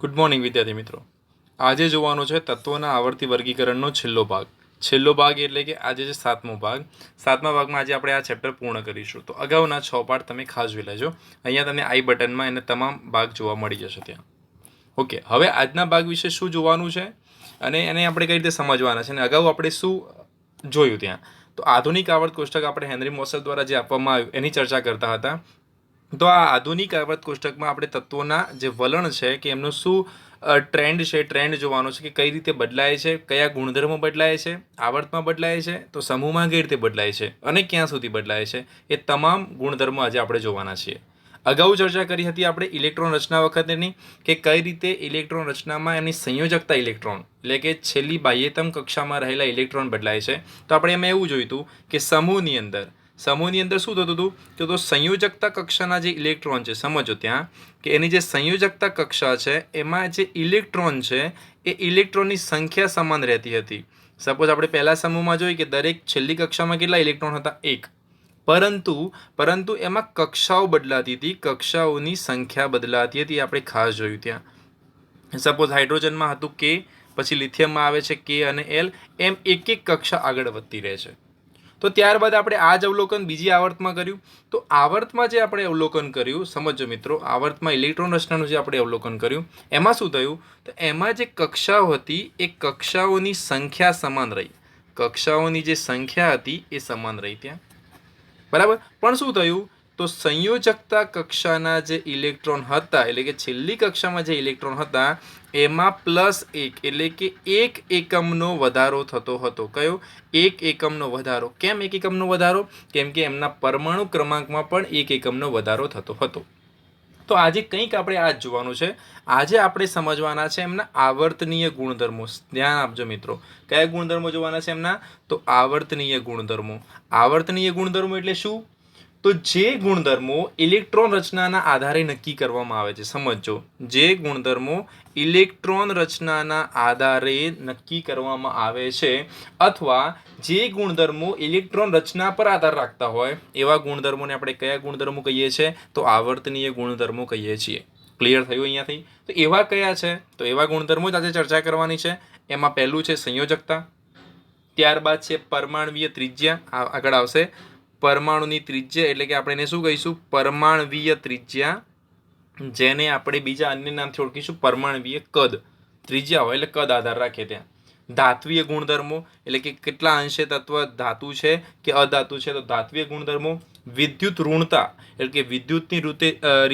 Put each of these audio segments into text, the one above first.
Good morning વિદ્યાર્થી મિત્રો. આજે જોવાનો છે તત્વોના આવર્તી વર્ગીકરણનો છેલ્લો ભાગ એટલે કે આજે છે સાતમો ભાગ. સાતમા ભાગમાં આજે આપણે આ ચેપ્ટર પૂર્ણ કરીશું. તો અગાઉના 6 પાઠ તમે ખાસ જોઈ લેજો. અહીંયા તમને આઈ બટનમાં એને તમામ ભાગ જોવા મળી જશે ત્યાં. ઓકે, હવે આજના ભાગ વિશે શું જોવાનું છે અને એને આપણે કઈ રીતે સમજવાના છે અને અગાઉ આપણે શું જોયું ત્યાં. તો આધુનિક આવર્ત કોષ્ટક આપણે હેનરી મોસર દ્વારા જે આપવામાં આવ્યું એની ચર્ચા કરતા હતા. તો આ આધુનિક આવર્ત કોષ્ટકમાં આપણે તત્વોના જે વલણ છે કે એમનો શું ટ્રેન્ડ જોવાનો છે કે કઈ રીતે બદલાય છે, કયા ગુણધર્મો બદલાય છે, આવર્તમાં બદલાય છે, તો સમૂહમાં કઈ રીતે બદલાય છે અને ક્યાં સુધી બદલાય છે, એ તમામ ગુણધર્મો આજે આપણે જોવાના છીએ. અગાઉ ચર્ચા કરી હતી આપણે ઇલેક્ટ્રોન રચના વખતેની કે કઈ રીતે ઇલેક્ટ્રોન રચનામાં એમની સંયોજકતા ઇલેક્ટ્રોન એટલે કે છેલ્લી બાહ્યતમ કક્ષામાં રહેલા ઇલેક્ટ્રોન બદલાય છે. તો આપણે એમાં એવું જોયું હતું કે સમૂહની અંદર શું થતું હતું તો સંયોજકતા કક્ષાના જે ઇલેક્ટ્રોન છે, સમજો ત્યાં કે એની જે સંયોજકતા કક્ષા છે એમાં જે ઇલેક્ટ્રોન છે એ ઇલેક્ટ્રોનની સંખ્યા સમાન રહેતી હતી. સપોઝ આપણે પહેલા સમૂહમાં જોઈએ કે દરેક છેલ્લી કક્ષામાં કેટલા ઇલેક્ટ્રોન હતા? 1. પરંતુ એમાં કક્ષાઓ બદલાતી હતી, કક્ષાઓની સંખ્યા બદલાતી હતી. આપણે ખાસ જોયું ત્યાં. સપોઝ હાઇડ્રોજનમાં હતું કે, પછી લિથિયમમાં આવે છે કે અને એલ, એમ એક કક્ષા આગળ વધતી રહે છે. તો ત્યારબાદ આપણે આ જ અવલોકન બીજી આવર્તમાં કર્યું. તો આવર્તમાં જે આપણે અવલોકન કર્યું, સમજો મિત્રો, આવર્તમાં ઇલેક્ટ્રોન રચનાનું જે આપણે અવલોકન કર્યું એમાં શું થયું તો એમાં જે કક્ષાઓ હતી એ કક્ષાઓની સંખ્યા સમાન રહી. કક્ષાઓની જે સંખ્યા હતી એ સમાન રહી ત્યાં, બરાબર. પણ શું થયું તો સંયોજકતા કક્ષાના જે ઇલેક્ટ્રોન હતા એટલે કે છેલ્લી કક્ષામાં જે ઇલેક્ટ્રોન હતા એમાં +1 એટલે કે 1 એકમનો વધારો થતો હતો. કયો? 1 એકમનો વધારો. કેમ 1 એકમનો વધારો? કેમ કે એમના પરમાણુ ક્રમાંકમાં પણ 1 એકમનો વધારો થતો હતો. તો આજે કંઈક આપણે આ જ જોવાનું છે. આજે આપણે સમજવાના છે એમના આવર્તનીય ગુણધર્મો. ધ્યાન આપજો મિત્રો, કયા ગુણધર્મો જોવાના છે એમના? તો આવર્તનીય ગુણધર્મો. આવર્તનીય ગુણધર્મો એટલે શું? તો જે ગુણધર્મો ઇલેક્ટ્રોન રચનાના આધારે નક્કી કરવામાં આવે છે. સમજો, જે ગુણધર્મો ઇલેક્ટ્રોન રચનાના આધારે નક્કી કરવામાં આવે છે અથવા જે ગુણધર્મો ઇલેક્ટ્રોન રચના પર આધાર રાખતા હોય એવા ગુણધર્મોને આપણે કયા ગુણધર્મો કહીએ છીએ? તો આવર્તનીય ગુણધર્મો કહીએ છીએ. ક્લિયર થયું અહીંયાથી? તો એવા કયા છે? તો એવા ગુણધર્મો જ આજે ચર્ચા કરવાની છે. એમાં પહેલું છે સંયોજકતા, ત્યારબાદ છે પરમાણવીય ત્રિજ્યા, આગળ આવશે પરમાણુની ત્રિજ્યા એટલે કે આપણે એને શું કહીશું? પરમાણવીય ત્રિજ્યા, જેને આપણે બીજા અન્ય નામથી ઓળખીશું પરમાણવીય કદ. ત્રિજ્યા હોય એટલે કદ આધાર રાખે ત્યાં. ધાત્વીય ગુણધર્મો એટલે કે કેટલા અંશે તત્વ ધાતુ છે કે અધાતુ છે, તો ધાત્વીય ગુણધર્મો. વિદ્યુત ઋણતા એટલે કે વિદ્યુતની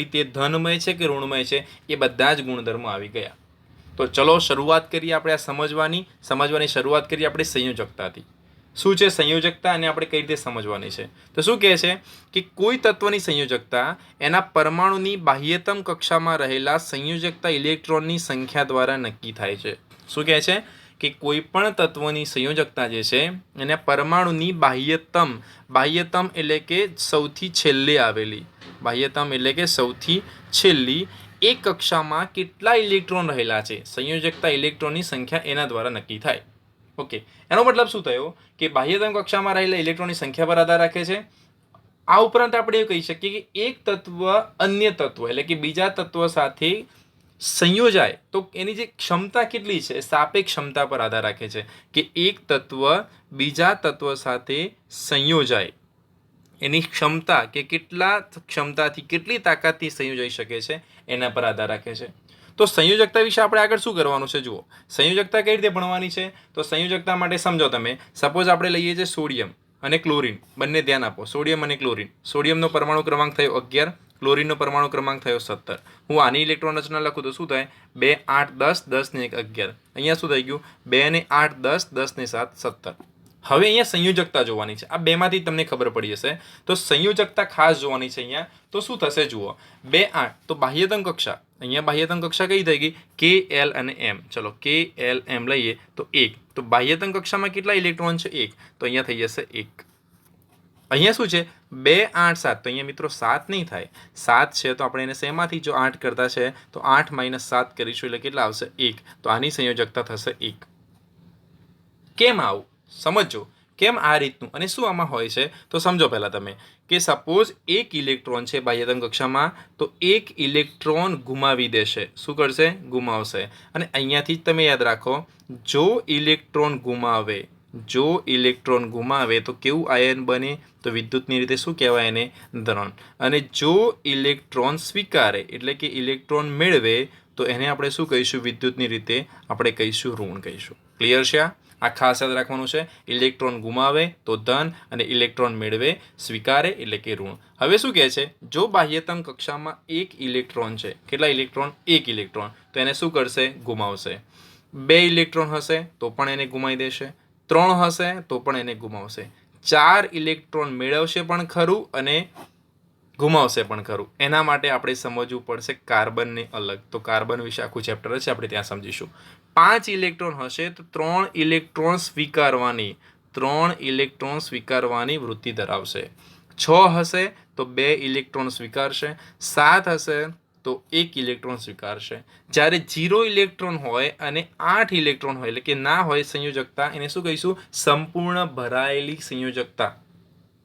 રીતે ધનમય છે કે ઋણમય છે, એ બધા જ ગુણધર્મો આવી ગયા. તો ચલો શરૂઆત કરીએ આપણે આ સમજવાની શરૂઆત કરીએ આપણે સંયોજકતાથી. શું છે સંયોજકતા અને આપણે કઈ રીતે સમજવાની છે? તો શું કહે છે કે કોઈ તત્વની સંયોજકતા એના પરમાણુની બાહ્યતમ કક્ષામાં રહેલા સંયોજકતા ઇલેક્ટ્રોનની સંખ્યા દ્વારા નક્કી થાય છે. શું કહે છે કે કોઈ પણ તત્વની સંયોજકતા જે છે એને પરમાણુની બાહ્યતમ એટલે કે સૌથી છેલ્લે આવેલી, બાહ્યતમ એટલે કે સૌથી છેલ્લી એક કક્ષામાં કેટલા ઇલેક્ટ્રોન રહેલા છે, સંયોજકતા ઇલેક્ટ્રોનની સંખ્યા એના દ્વારા નક્કી થાય. ઓકે, એનો મતલબ શું થયો કે બાહ્યતમ કક્ષામાં રહેલા ઇલેક્ટ્રોનની સંખ્યા પર આધાર રાખે છે. આ ઉપરાંત આપણે એ કહી શકીએ કે એક તત્વ અન્ય તત્વ એટલે કે બીજા તત્વ સાથે સંયોજાય તો એની જે ક્ષમતા કેટલી છે સાપેક્ષ ક્ષમતા પર આધાર રાખે છે કે એક તત્વ બીજા તત્વ સાથે સંયોજાય એની ક્ષમતા કે કેટલા ક્ષમતાથી કેટલી તાકાતથી સંયોજાઈ શકે છે એના પર આધાર રાખે છે. તો સંયોજકતા વિશે આપણે આગળ શું કરવાનું છે? જુઓ, સંયોજકતા કઈ રીતે ભણવાની છે? તો સંયોજકતા માટે સમજો તમે, સપોઝ આપણે લઈએ છીએ સોડિયમ અને ક્લોરિન, બંને ધ્યાન આપો, સોડિયમ અને ક્લોરિન. સોડિયમનો પરમાણુ ક્રમાંક થયો 11, ક્લોરિનનો પરમાણુ ક્રમાંક થયો 17. હું આની ઇલેક્ટ્રોન રચના લખું તો શું થાય? 2, 8, 10, 10 ને 1, 11. અહીંયા શું થઈ ગયું? 2 ને 8, 10, 10 ને 7, 17. હવે અહીંયા સંયોજકતા જોવાની છે. આ બેમાંથી તમને ખબર પડી હશે. તો સંયોજકતા ખાસ જોવાની છે અહીંયા. તો શું થશે જુઓ, 2, 8 તો બાહ્યતમ કક્ષા, અહીંયા બાહ્યતમ કક્ષા કઈ થઈ ગઈ? કે, એલ અને એમ. ચલો કે, એલ, એમ લઈએ તો 1. તો બાહ્યતમ કક્ષામાં કેટલા ઇલેક્ટ્રોન છે? 1. તો અહીંયા થઈ જશે 1. અહીંયા શું છે? 2, 8, 7. તો અહીંયા મિત્રો 7 નહીં થાય, 7 છે તો આપણે એને શેમાંથી જો 8 કરતા છે તો 8 - 7 કરીશું એટલે કેટલા આવશે? 1. તો આની સંયોજકતા થશે 1. કેમ આવું? સમજો કેમ આ રીતનું અને શું આમાં હોય છે તો સમજો પહેલાં તમે કે સપોઝ એક ઇલેક્ટ્રોન છે બાહ્યતમ કક્ષામાં, તો એક ઇલેક્ટ્રોન ગુમાવી દેશે. શું કરશે? ગુમાવશે. અને અહીંયાથી જ તમે યાદ રાખો, જો ઇલેક્ટ્રોન ગુમાવે તો કેવું આયન બને? તો વિદ્યુતની રીતે શું કહેવાય એને? ધન. અને જો ઇલેક્ટ્રોન સ્વીકારે એટલે કે ઇલેક્ટ્રોન મેળવે તો એને આપણે શું કહીશું? વિદ્યુતની રીતે આપણે કહીશું ઋણ કહીશું. ક્લિયર છે? આ ખાસ યાદ રાખવાનું છે. ઇલેક્ટ્રોન ગુમાવે તો ધન અને ઇલેક્ટ્રોન મેળવે સ્વીકારે એટલે કે ઋણ. હવે શું કહે છે? જો બાહ્યતમ કક્ષામાં એક ઇલેક્ટ્રોન છે, કેટલા ઇલેક્ટ્રોન? એક ઇલેક્ટ્રોન, તો એને શું કરશે? ગુમાવશે. 2 ઇલેક્ટ્રોન હશે તો પણ એને ગુમાવી દેશે. 3 હશે તો પણ એને ગુમાવશે. 4 ઇલેક્ટ્રોન મેળવશે પણ ખરું અને ગુમાવશે પણ ખરું. એના માટે આપણે સમજવું પડશે કાર્બનને અલગ. તો કાર્બન વિશે આખું ચેપ્ટર છે, આપણે ત્યાં સમજીશું. 5 ઇલેક્ટ્રોન હશે તો 3 ઇલેક્ટ્રોન સ્વીકારવાની વૃત્તિ ધરાવશે. 6 હશે તો 2 ઇલેક્ટ્રોન સ્વીકારશે. 7 હશે તો 1 ઇલેક્ટ્રોન સ્વીકારશે. જ્યારે 0 ઇલેક્ટ્રોન હોય અને 8 ઇલેક્ટ્રોન હોય એટલે કે ના હોય સંયોજકતા, એને શું કહીશું? સંપૂર્ણ ભરાયેલી સંયોજકતા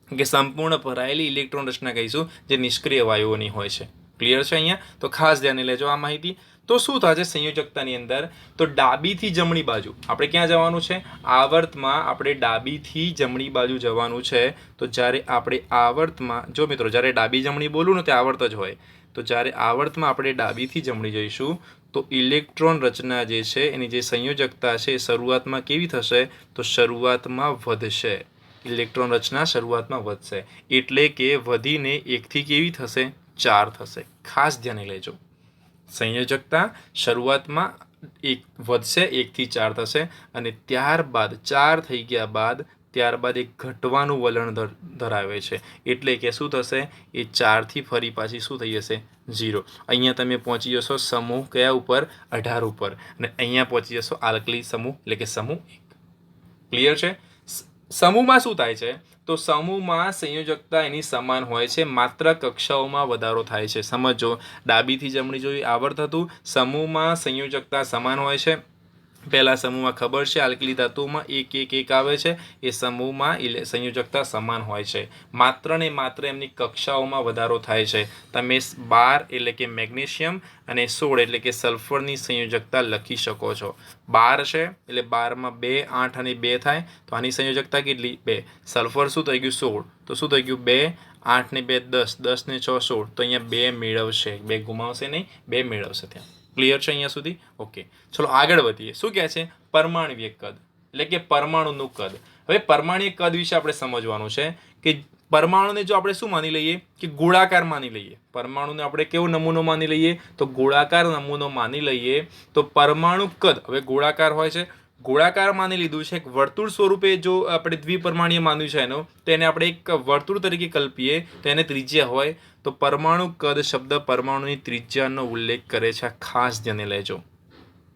કે સંપૂર્ણ ભરાયેલી ઇલેક્ટ્રોન રચના કહીશું, જે નિષ્ક્રિય વાયુઓની હોય છે. ક્લિયર છે અહીંયા? તો ખાસ ધ્યાને લેજો આ માહિતી. તો શું થશે સંયોજકતાની અંદર? તો ડાબીથી જમણી બાજુ આપણે ક્યાં જવાનું છે? આવર્તમાં આપણે ડાબીથી જમણી બાજુ જવાનું છે. તો જ્યારે આપણે આવર્તમાં, જો મિત્રો જ્યારે ડાબી જમણી બોલું ને તે આવર્ત જ હોય, તો જ્યારે આવર્તમાં આપણે ડાબીથી જમણી જઈશું તો ઇલેક્ટ્રોન રચના જે છે એની જે સંયોજકતા છે એ શરૂઆતમાં કેવી થશે? તો શરૂઆતમાં વધશે. ઇલેક્ટ્રોન રચના શરૂઆતમાં વધશે એટલે કે વધીને 1થી કેવી થશે? 4 થશે. ખાસ ધ્યાને લેજો, સંયોજકતા શરૂઆતમાં વધશે, 1થી 4 થશે અને ત્યારબાદ 4 થઈ ગયા બાદ ત્યારબાદ એક ઘટવાનું વલણ ધરાવે છે. એટલે કે શું થશે? એ 4થી ફરી પાછી શું થઈ જશે? 0. અહીંયા તમે પહોંચી જશો સમૂહ કયા ઉપર? 18 ઉપર. અને અહીંયા પહોંચી જશો આલ્કલી સમૂહ એટલે કે સમૂહ 1. ક્લિયર છે? સમૂહમાં શું થાય છે? તો સમૂહમાં સંયોજકતા એની સમાન હોય છે, માત્ર કક્ષાઓમાં વધારો થાય છે. સમજો, ડાબીથી જમણી જોઈ આવર્ત હતું, સમૂહમાં સંયોજકતા સમાન હોય છે. પહેલા સમૂહમાં ખબર છે આલ્કલી ધાતુઓમાં 1 1 1 આવે છે, એ સમૂહમાં સંયોજકતા સમાન હોય છે. માત્ર ને માત્ર એમની કક્ષાઓમાં વધારો થાય છે. તમે 12 એટલે કે મેગ્નેશિયમ અને 16 એટલે કે સલ્ફરની સંયોજકતા લખી શકો છો. 12 છે એટલે 12માં 2 8 અને 2 થાય, તો આની સંયોજકતા કેટલી? 2. સલ્ફર શું થઈ ગયું? 16. તો શું થઈ ગયું? 2 8 ને 2 10, 10 ને 6 16. તો અહીંયા 2 મેળવશે, 2 ગુમાવશે નહીં, 2 મેળવશે ત્યાં. ક્લિયર છે અહીંયા સુધી? ઓકે, ચલો આગળ વધીએ. શું કહે છે? પરમાણ્વીય કદ એટલે કે પરમાણુનું કદ. હવે પરમાણ્વીય કદ વિશે આપણે સમજવાનું છે કે પરમાણુને જો આપણે શું માની લઈએ? કે ગોળાકાર માની લઈએ. પરમાણુને આપણે કેવો નમૂનો માની લઈએ? તો ગોળાકાર નમૂનો માની લઈએ. તો પરમાણુ કદ હવે ગોળાકાર હોય છે, ગોળાકાર માની લીધું છે. એક વર્તુળ સ્વરૂપે જો આપણે દ્વિપરમાણીય માન્યું છે એનો, તો એને આપણે એક વર્તુળ તરીકે કલ્પીએ તો એને ત્રિજ્યા હોય. તો પરમાણુ કદ શબ્દ પરમાણુની ત્રિજ્યાનો ઉલ્લેખ કરે છે. ખાસ ધ્યાને લેજો.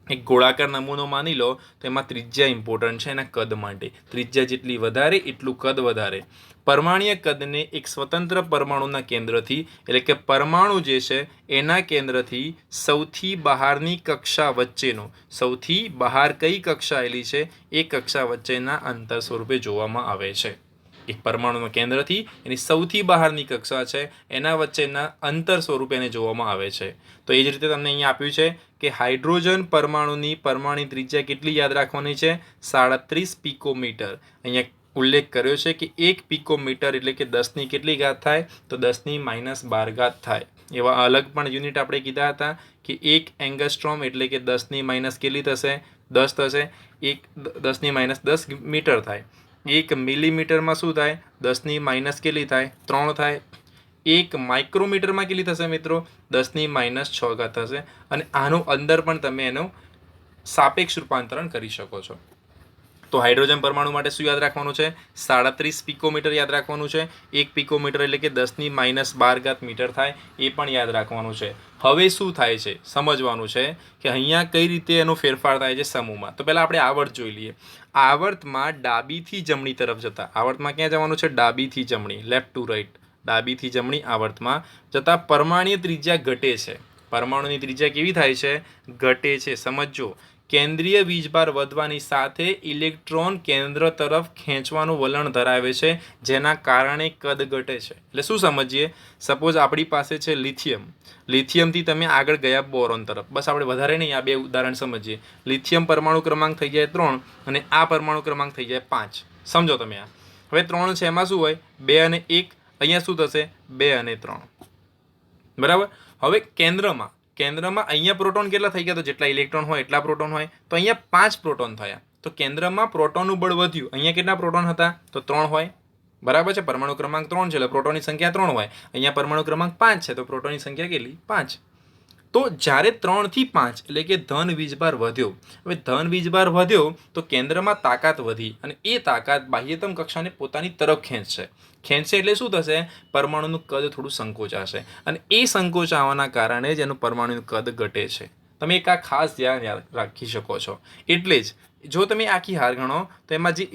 એક ગોળાકાર નમૂનો માની લો તો એમાં ત્રિજ્યા ઇમ્પોર્ટન્ટ છે એના કદ માટે. ત્રિજ્યા જેટલી વધારે એટલું કદ વધારે. પરમાણ્વીય કદને એક સ્વતંત્ર પરમાણુના કેન્દ્રથી એટલે કે પરમાણુ જે છે એના કેન્દ્રથી સૌથી બહારની કક્ષા વચ્ચેનો, સૌથી બહાર કઈ કક્ષા આવેલી છે એ કક્ષા વચ્ચેના અંતર સ્વરૂપે જોવામાં આવે છે. એક પરમાણુના કેન્દ્રથી એની સૌથી બહારની કક્ષા છે એના વચ્ચેના અંતર સ્વરૂપે એને જોવામાં આવે છે. તો એ જ રીતે તમને અહીંયા આપ્યું છે કે હાઇડ્રોજન પરમાણુની પરમાણુ ત્રિજ્યા કેટલી યાદ રાખવાની છે? 37 પિકોમીટર. અહીંયા ઉલ્લેખ કર્યો છે કે 1 પિકોમીટર એટલે કે 10ની કેટલી ઘાત થાય? તો 10ની -12 થાય. એવા અલગ પણ યુનિટ આપણે કીધા હતા કે 1 એંગસ્ટ્રોમ એટલે કે 10ની માઇનસ કેટલી થશે? 10 થશે. 10ની -10 મીટર થાય. 1 મિલીમીટરમાં શું થાય? 10ની માઇનસ કેટલી થાય? 3 થાય. 1 માઇક્રોમીટરમાં કેટલી થશે મિત્રો? 10ની -6 થશે. અને આનું અંદર પણ તમે એનું સાપેક્ષ રૂપાંતરણ કરી શકો છો. તો હાઇડ્રોજન પરમાણુ માટે શું યાદ રાખવાનું છે? 37 પિકોમીટર યાદ રાખવાનું છે. 1 પિકોમીટર એટલે કે 10ની -12 મીટર થાય, એ પણ યાદ રાખવાનું છે. હવે શું થાય છે સમજવાનું છે કે અહીંયા કઈ રીતે એનો ફેરફાર થાય છે સમૂહમાં. તો પહેલાં આપણે આવર્ત જોઈ લઈએ. આવર્તમાં ડાબીથી જમણી તરફ જતા, આવર્તમાં ક્યાં જવાનું છે? ડાબીથી જમણી, લેફ્ટ ટુ રાઈટ. ડાબીથી જમણી આવર્તમાં જતાં પરમાણ્વીય ત્રિજ્યા ઘટે છે. પરમાણુની ત્રિજ્યા કેવી થાય છે? ઘટે છે. સમજો કેન્દ્રીય વીજભાર વધવાની સાથે ઇલેક્ટ્રોન કેન્દ્ર તરફ ખેંચવાનું વલણ ધરાવે છે, જેના કારણે કદ ઘટે છે. એટલે શું સમજીએ? સપોઝ આપણી પાસે છે લિથિયમથી તમે આગળ ગયા બોરોન તરફ. બસ આપણે વધારે નહીં, આ બે ઉદાહરણ સમજીએ. લિથિયમ પરમાણુ ક્રમાંક થઈ જાય 3 અને આ પરમાણુ ક્રમાંક થઈ જાય 5. સમજો તમે. આ હવે 3 છે, એમાં શું હોય? 2 અને 1. અહીંયા શું થશે? 2 અને 3. બરાબર. હવે કેન્દ્રમાં અહીંયા પ્રોટોન કેટલા થઈ ગયા? તો જેટલા ઇલેક્ટ્રોન હોય એટલા પ્રોટોન હોય. તો અહીંયા 5 પ્રોટોન થયા. તો કેન્દ્રમાં પ્રોટોનનું બળ વધ્યું. અહીંયા કેટલા પ્રોટોન હતા? તો 3 હોય. બરાબર છે. પરમાણુ ક્રમાંક 3 છે એટલે પ્રોટોનની સંખ્યા 3 હોય. અહીંયા પરમાણુ ક્રમાંક 5 છે તો પ્રોટોનની સંખ્યા કેટલી? 5. તો જ્યારે 3 થી 5 એટલે કે ધન વીજભાર વધ્યો. હવે ધન વીજભાર વધ્યો તો કેન્દ્રમાં તાકાત વધી અને એ તાકાત બાહ્યતમ કક્ષાને પોતાની તરફ ખેંચશે એટલે શું થશે? પરમાણુનું કદ થોડું સંકોચાશે અને એ સંકોચાવાના કારણે જ એનું પરમાણુનું કદ ઘટે છે. તમે એક આ ખાસ ધ્યાન રાખી શકો છો. એટલે જ જો તમે આખી હાર ગણો તો એમાં જે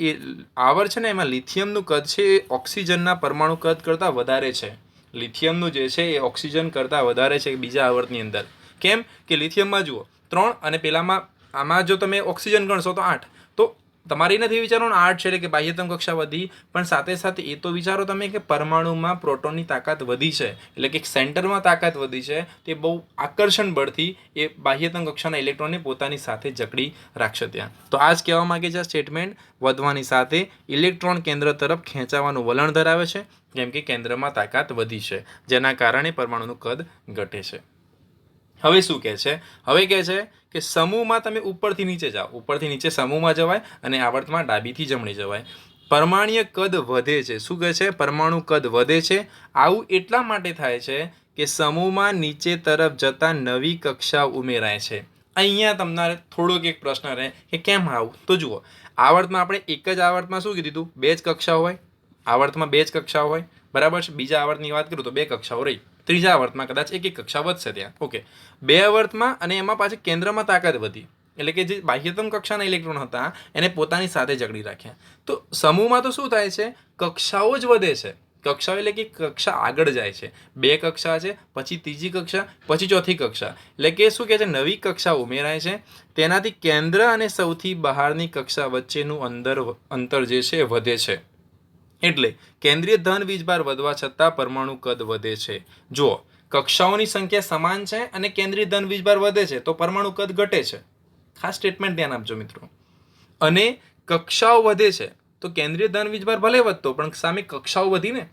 આવર્ત છે ને, એમાં લિથિયમનું કદ છે એ ઓક્સિજનના પરમાણુ કદ કરતાં વધારે છે. લિથિયમનું જે છે એ ઓક્સિજન કરતાં વધારે છે બીજા આવર્તની અંદર. કેમ કે લિથિયમમાં જુઓ 3 અને પેલામાં આમાં જો તમે ઓક્સિજન ગણશો તો 8. તો તમારે નથી વિચારવાનું 8 છે એટલે કે બાહ્યતમ કક્ષા વધી, પણ સાથે સાથે એ તો વિચારો તમે કે પરમાણુમાં પ્રોટોનની તાકાત વધી છે, એટલે કે સેન્ટરમાં તાકાત વધી છે. તે બહુ આકર્ષણ બળથી એ બાહ્યતમ કક્ષાના ઇલેક્ટ્રોનને પોતાની સાથે જકડી રાખશે ત્યાં. તો આ જ કહેવા માંગે છે સ્ટેટમેન્ટ, વધવાની સાથે ઇલેક્ટ્રોન કેન્દ્ર તરફ ખેંચાવાનું વલણ ધરાવે છે, કેમ કે કેન્દ્રમાં તાકાત વધી છે, જેના કારણે પરમાણુનું કદ ઘટે છે. હવે શું કહે છે? હવે કહે છે કે સમૂહમાં તમે ઉપરથી નીચે જાઓ. ઉપરથી નીચે સમૂહમાં જવાય અને આવર્તમાં ડાબીથી જમણી જવાય. પરમાણ્વીય કદ વધે છે. શું કહે છે? પરમાણુ કદ વધે છે. આવું એટલા માટે થાય છે કે સમૂહમાં નીચે તરફ જતા નવી કક્ષા ઉમેરાય છે. અહીંયા તમારે થોડોક એક પ્રશ્ન રહે કે કેમ આવું? તો જુઓ, આવર્તમાં આપણે એક જ આવર્તમાં શું કીધું? 2 જ કક્ષા હોય. આવર્તમાં 2 જ કક્ષાઓ હોય. બરાબર છે. બીજા આવર્તની વાત કરું તો 2 કક્ષાઓ રહી. ત્રીજા આવર્તમાં કદાચ એક કક્ષા વધશે ત્યાં. ઓકે, 2 આવર્તમાં અને એમાં પાછી કેન્દ્રમાં તાકાત વધી, એટલે કે જે બાહ્યતમ કક્ષાના ઇલેક્ટ્રોન હતા એને પોતાની સાથે જકડી રાખ્યા. તો સમૂહમાં તો શું થાય છે? કક્ષાઓ જ વધે છે. કક્ષાઓ એટલે કે કક્ષા આગળ જાય છે. 2 કક્ષા છે, પછી ત્રીજી કક્ષા, પછી ચોથી કક્ષા, એટલે કે શું કહે છે? નવી કક્ષા ઉમેરાય છે. તેનાથી કેન્દ્ર અને સૌથી બહારની કક્ષા વચ્ચેનું અંતર જે છે એ વધે છે. એટલે કેન્દ્રીય ધન વીજભાર વધવા છતાં પરમાણુ કદ વધે છે. જુઓ, કક્ષાઓની સંખ્યા સમાન છે અને કેન્દ્રીય ધન વીજભાર વધે છે તો પરમાણુ કદ ઘટે છે. ખાસ સ્ટેટમેન્ટ ધ્યાન આપજો મિત્રો. અને કક્ષાઓ વધે છે તો કેન્દ્રીય ધન વીજભાર ભલે વધતો, પણ સામે કક્ષાઓ વધી ને,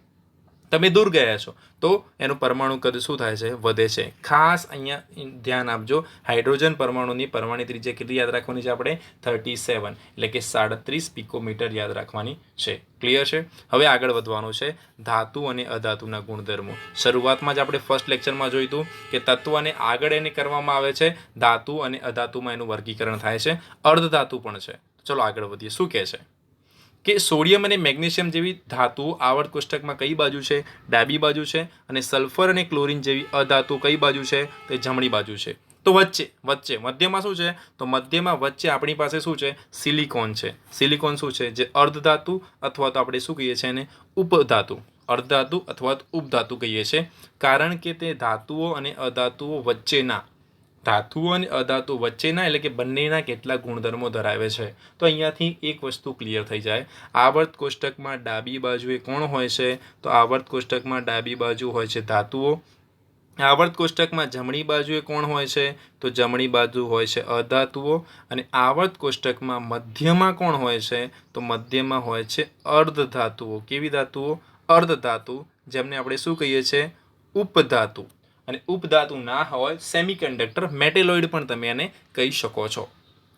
તમે દૂર ગયા છો તો એનું પરમાણુ કદ શું થાય છે? વધે છે. ખાસ અહીંયા ધ્યાન આપજો. હાઇડ્રોજન પરમાણુની પરમાણુ ત્રિજ્યા કેટલી યાદ રાખવાની છે આપણે? 37, એટલે કે 37 પિકોમીટર યાદ રાખવાની છે. ક્લિયર છે? હવે આગળ વધવાનું છે ધાતુ અને અધાતુના ગુણધર્મો. શરૂઆતમાં જ આપણે ફર્સ્ટ લેક્ચરમાં જોયું હતું કે તત્વ અને આગળ એને કરવામાં આવે છે. ધાતુ અને અધાતુમાં એનું વર્ગીકરણ થાય છે. અર્ધધાતુ પણ છે. ચલો આગળ વધીએ. શું કહે છે કે સોડિયમ અને મેગ્નેશિયમ જેવી ધાતુ આવર્ત કોષ્ટકમાં કઈ બાજુ છે? ડાબી બાજુ છે. અને સલ્ફર અને ક્લોરિન જેવી અધાતુ કઈ બાજુ છે? તો જમણી બાજુ છે. તો વચ્ચે મધ્યમાં શું છે? તો મધ્યમાં વચ્ચે આપણી પાસે શું છે? સિલિકોન છે. સિલિકોન શું છે? જે અર્ધધાતુ અથવા તો આપણે શું કહીએ છીએ એને? ઉપધાતુ. અર્ધધાતુ અથવા તો ઉપધાતુ કહીએ છીએ, કારણ કે તે ધાતુઓ અને અધાતુઓ વચ્ચેના એટલે કે બંનેના કેટલા ગુણધર્મો ધરાવે છે. તો અહીંયાથી એક વસ્તુ ક્લિયર થઈ જાય. આવર્ત કોષ્ટકમાં ડાબી બાજુએ કોણ હોય છે? તો આવર્ત કોષ્ટકમાં ડાબી બાજુ હોય છે ધાતુઓ. આવર્ત કોષ્ટકમાં જમણી બાજુએ કોણ હોય છે? તો જમણી બાજુ હોય છે અધાતુઓ. અને આવર્ત કોષ્ટકમાં મધ્યમાં કોણ હોય છે? તો મધ્યમાં હોય છે અર્ધધાતુઓ. કેવી ધાતુઓ? અર્ધધાતુ, જેમને આપણે શું કહીએ છીએ? ઉપધાતુ. અને ઉપધાતુ ના હોય સેમિકન્ડક્ટર, મેટેલોઇડ પણ તમે એને કહી શકો છો.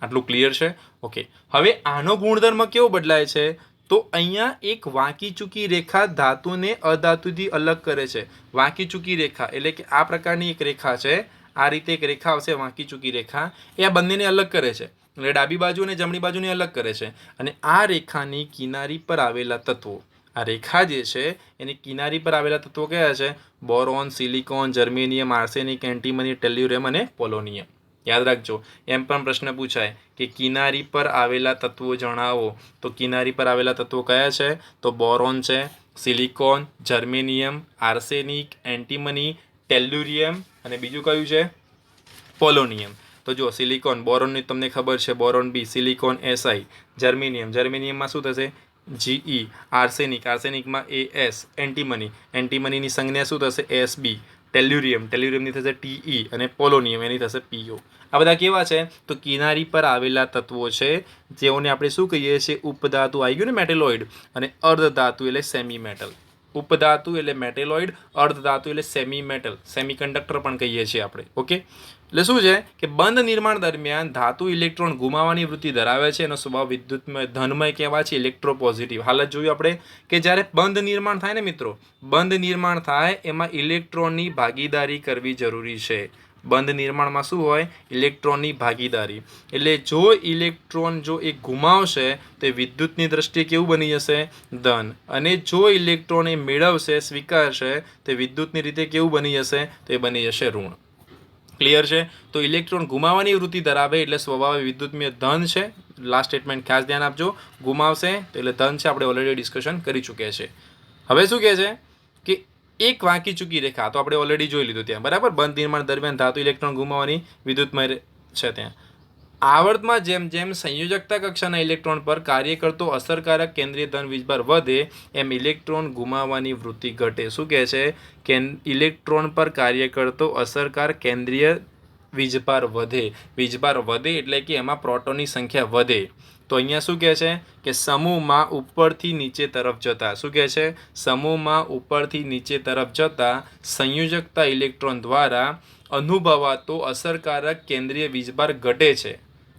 આટલું ક્લિયર છે? ઓકે. હવે આનો ગુણધર્મ કેવો બદલાય છે? તો અહીંયા એક વાંકી ચૂકી રેખા ધાતુને અધાતુથી અલગ કરે છે. વાંકી ચૂકી રેખા એટલે કે આ પ્રકારની એક રેખા છે. આ રીતે એક રેખા આવશે વાંકી ચૂકી રેખા. એ આ બંનેને અલગ કરે છે. એટલે ડાબી બાજુ અને જમણી બાજુને અલગ કરે છે. અને આ રેખાની કિનારી પર આવેલા તત્વો, આ રેખા જે છે એની કિનારી પર આવેલા તત્વો કયા છે? Boron, silicon, germanium, arsenic, antimony, tellurium અને પોલોનિયમ. યાદ રાખજો, એમ પણ પ્રશ્ન પૂછાય કે કિનારી પર આવેલા તત્વો જણાવો. તો કિનારી પર આવેલા તત્વો કયા છે? તો બોરોન છે, silicon, germanium, arsenic, antimony, tellurium અને બીજું કયું છે? પોલોનિયમ. તો જો સિલિકોન, બોરોનની તમને ખબર છે, બોરોન બી, સિલિકોન SI, જર્મેનિયમમાં શું થશે GE, આર્સેનિકમાં AS, એન્ટીમનીની સંજ્ઞા શું થશે SB, ટેલ્યુરિયમની થશે TE અને પોલોનિયમ એની થશે PO. આ બધા કેવા છે તો કિનારી પર આવેલા તત્વો છે જેઓને આપણે શું કહીએ છીએ ઉપધાતુ આવી ગયું ને મેટેલોઇડ, અને અર્ધધાતુ એટલે સેમી મેટલ. ઉપધાતુ એટલે મેટેલોઇડ, અર્ધધાતુ એટલે સેમી મેટલ, સેમિકન્ડક્ટર પણ કહીએ છીએ આપણે. ઓકે, એટલે શું છે કે બંધ નિર્માણ દરમિયાન ધાતુ ઇલેક્ટ્રોન ગુમાવવાની વૃત્તિ ધરાવે છે. એનો સ્વભાવ વિદ્યુતમય ધનમય કહેવાય છે, ઇલેક્ટ્રોપોઝિટિવ. હાલત જોયું આપણે કે જ્યારે બંધ નિર્માણ થાય ને મિત્રો, બંધ નિર્માણ થાય એમાં ઇલેક્ટ્રોનની ભાગીદારી કરવી જરૂરી છે. બંધ નિર્માણમાં શું હોય ઇલેક્ટ્રોનની ભાગીદારી. એટલે જો ઇલેક્ટ્રોન જો એ ગુમાવશે તો એ વિદ્યુતની દ્રષ્ટિએ કેવું બની જશે ધન, અને જો ઇલેક્ટ્રોન એ મેળવશે સ્વીકારશે તો વિદ્યુતની રીતે કેવું બની જશે તો એ બની જશે ઋણ. ક્લિયર છે? તો ઇલેક્ટ્રોન ગુમાવવાની વૃત્તિ ધરાવે એટલે સ્વભાવે વિદ્યુતમય ધન છે. લાસ્ટ સ્ટેટમેન્ટ ખાસ ધ્યાન આપજો, ગુમાવશે તો એટલે ધન છે. આપણે ઓલરેડી ડિસ્કશન કરી ચૂક્યા છે. હવે શું કહે છે કે એક વાંકી ચૂકી રેખા, તો આપણે ઓલરેડી જોઈ લીધું ત્યાં, બરાબર. બંધ નિર્માણ દરમિયાન ધાતુ ઇલેક્ટ્રોન ગુમાવવાની વિદ્યુતમય છે ત્યાં. આવર્તમાં જેમ જેમ સંયોજકતા કક્ષાના ઇલેક્ટ્રોન પર કાર્ય કરતો અસરકારક કેન્દ્રીય ધન વીજભાર વધે એમ ઇલેક્ટ્રોન ગુમાવવાની વૃત્તિ ઘટે. શું કહે છે કે ઇલેક્ટ્રોન પર કાર્ય કરતો અસરકારક કેન્દ્રીય વીજભાર વધે એટલે કે એમાં પ્રોટોનની સંખ્યા વધે. તો અહીંયા શું કહે છે કે સમૂહમાં ઉપરથી નીચે તરફ જતા, શું કહે છે સમૂહમાં ઉપરથી નીચે તરફ જતા સંયોજકતા ઇલેક્ટ્રોન દ્વારા અનુભવાતો અસરકારક કેન્દ્રીય વીજભાર ઘટે છે,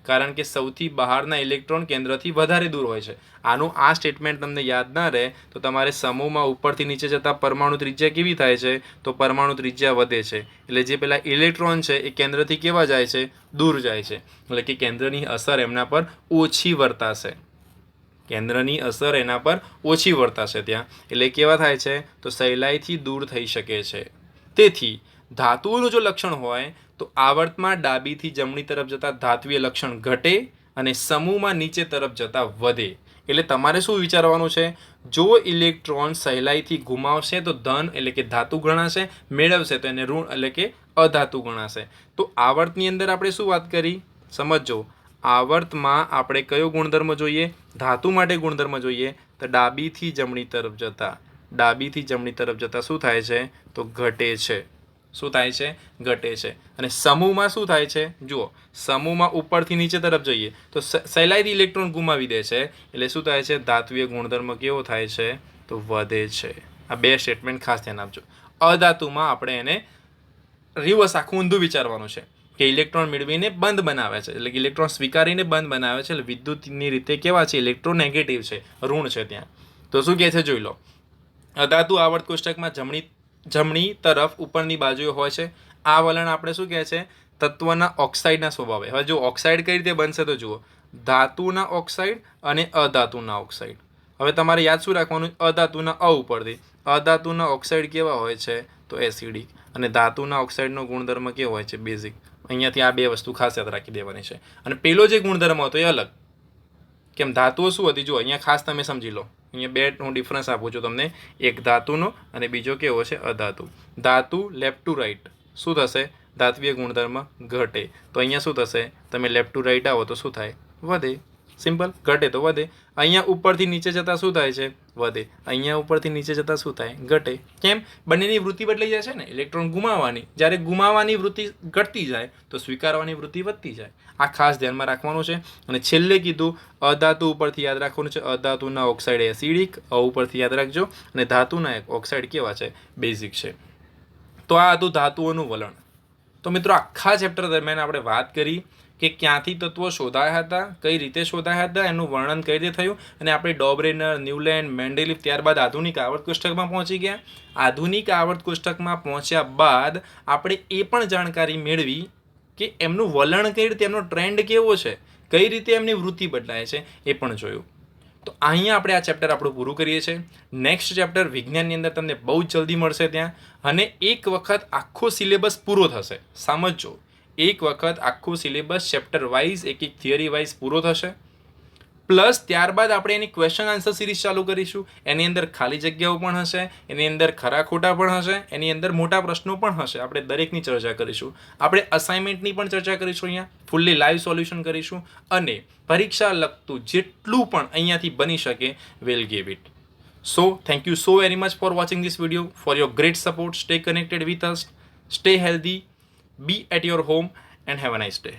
કારણ કે સૌથી બહારના ઇલેક્ટ્રોન કેન્દ્રથી વધારે દૂર હોય છે. આનું આ સ્ટેટમેન્ટ તમને યાદ ના રહે તો તમારે સમૂહમાં ઉપરથી નીચે જતાં પરમાણુ ત્રિજ્યા કેવી થાય છે તો પરમાણુ ત્રિજ્યા વધે છે. એટલે જે પેલા ઇલેક્ટ્રોન છે એ કેન્દ્રથી કેવા જાય છે દૂર જાય છે, એટલે કે કેન્દ્રની અસર એમના પર ઓછી વર્તાશે. કેન્દ્રની અસર એના પર ઓછી વર્તાશે ત્યાં, એટલે કેવા થાય છે તો સહેલાઈથી દૂર થઈ શકે છે. તેથી ધાતુઓનું જો લક્ષણ હોય તો આવર્તમાં ડાબીથી જમણી તરફ જતા ધાત્વીય લક્ષણ ઘટે અને સમૂહમાં નીચે તરફ જતા વધે. એટલે તમારે શું વિચારવાનું છે, જો ઇલેક્ટ્રોન સહેલાઈથી ગુમાવશે તો ધન એટલે કે ધાતુ ગણાશે, મેળવશે તો એને ઋણ એટલે કે અધાતુ ગણાશે. તો આવર્તની અંદર આપણે શું વાત કરી સમજો, આવર્તમાં આપણે કયો ગુણધર્મ જોઈએ, ધાતુ માટે ગુણધર્મ જોઈએ તો ડાબીથી જમણી તરફ જતા શું થાય છે તો ઘટે છે. શું થાય છે ઘટે છે. અને સમૂહમાં શું થાય છે જુઓ, સમૂહમાં ઉપરથી નીચે તરફ જઈએ તો સહેલાઈથી ઇલેક્ટ્રોન ગુમાવી દે છે, એટલે શું થાય છે ધાત્વીય ગુણધર્મ કેવો થાય છે તો વધે છે. આ બે સ્ટેટમેન્ટ ખાસ ધ્યાન આપજો. અધાતુમાં આપણે એને રિવર્સ આખું ઊંધું વિચારવાનું છે કે ઇલેક્ટ્રોન મેળવીને બંધ બનાવે છે, એટલે કે ઇલેક્ટ્રોન સ્વીકારીને બંધ બનાવે છે, એટલે વિદ્યુતની રીતે કેવા છે ઇલેક્ટ્રોનેગેટિવ છે, ઋણ છે ત્યાં. તો શું કહે છે જોઈ લો, અધાતુ આવર્ત કોષ્ટકમાં જમણી તરફ ઉપરની બાજુએ હોય છે. આ વલણ આપણે શું કહે છે તત્વના ઓક્સાઇડના સ્વભાવે. હવે જો ઓક્સાઇડ કઈ રીતે બનશે તો જુઓ, ધાતુના ઓક્સાઇડ અને અધાતુના ઓક્સાઇડ. હવે તમારે યાદ શું રાખવાનું, અધાતુના ઉપરથી. અધાતુના ઓક્સાઇડ કેવા હોય છે તો એસિડિક, અને ધાતુના ઓક્સાઇડનો ગુણધર્મ કેવો હોય છે બેઝિક. અહીંયાથી આ બે વસ્તુ ખાસ યાદ રાખી દેવાની છે. અને પેલો જે ગુણધર્મ હતો એ અલગ. કેમ ધાતુઓ શું હતી જુઓ, અહીંયા ખાસ તમે સમજી લો. અહીંયા બે હું ડિફરન્સ આપું છું તમને, એક ધાતુનો અને બીજો કેવો છે અધાતુ. ધાતુ લેફ્ટ ટુ રાઈટ શું થશે ધાત્વીય ગુણધર્મ ઘટે. તો અહીંયા શું થશે, તમે લેફ્ટ ટુ રાઈટ આવો તો શું થાય વધે. સિમ્પલ, ઘટે તો વધે. અહીંયા ઉપરથી નીચે જતાં શું થાય છે વધે, અહીંયા ઉપરથી નીચે જતાં શું થાય ઘટે. કેમ, બંનેની વૃત્તિ બદલાઈ જાય છે ને, ઇલેક્ટ્રોન ગુમાવવાની, જ્યારે ગુમાવવાની વૃત્તિ ઘટતી જાય તો સ્વીકારવાની વૃત્તિ વધતી જાય. આ ખાસ ધ્યાનમાં રાખવાનું છે. અને છેલ્લે કીધું અધાતુ ઉપરથી યાદ રાખવાનું છે, અધાતુના ઓક્સાઇડ એસિડિક, ઉપરથી યાદ રાખજો, અને ધાતુના ઓક્સાઇડ કેવા છે બેઝિક છે. તો આ હતું ધાતુઓનું વલણ. તો મિત્રો આખા ચેપ્ટર દરમિયાન આપણે વાત કરી કે ક્યાંથી તત્વો શોધાયા હતા, કઈ રીતે શોધાયા હતા, એનું વર્ણન કઈ રીતે થયું, અને આપણે ડોબ્રેનર, ન્યુલેન્ડ, મેન્ડેલિફ, ત્યારબાદ આધુનિક આવર્ત કોષ્ટકમાં પહોંચી ગયા. આધુનિક આવર્ત કોષ્ટકમાં પહોંચ્યા બાદ આપણે એ પણ જાણકારી મેળવી કે એમનું વલણ કઈ રીતે, એમનો ટ્રેન્ડ કેવો છે, કઈ રીતે એમની વૃત્તિ બદલાય છે એ પણ જોયું. તો અહીંયા આપણે આ ચેપ્ટર આપણું પૂરું કરીએ છીએ. નેક્સ્ટ ચેપ્ટર વિજ્ઞાનની અંદર તમને બહુ જ જલ્દી મળશે ત્યાં, અને એક વખત આખો સિલેબસ પૂરો થશે. સમજો, એક વખત આખું સિલેબસ ચેપ્ટર વાઇઝ એક થિયરી વાઇઝ પૂરો થશે. પ્લસ ત્યારબાદ આપણે એની ક્વેશ્ચન આન્સર સિરીઝ ચાલુ કરીશું. એની અંદર ખાલી જગ્યાઓ પણ હશે, એની અંદર ખરા ખોટા પણ હશે, એની અંદર મોટા પ્રશ્નો પણ હશે. આપણે દરેકની ચર્ચા કરીશું. આપણે અસાઇનમેન્ટની પણ ચર્ચા કરીશું. અહીંયા ફૂલ્લી લાઈવ સોલ્યુશન કરીશું અને પરીક્ષા લગતું જેટલું પણ અહીંયાથી બની શકે will give it. So thank you so very much for watching this video, for your great support. Stay connected with us, stay healthy, be at your home and have a nice day.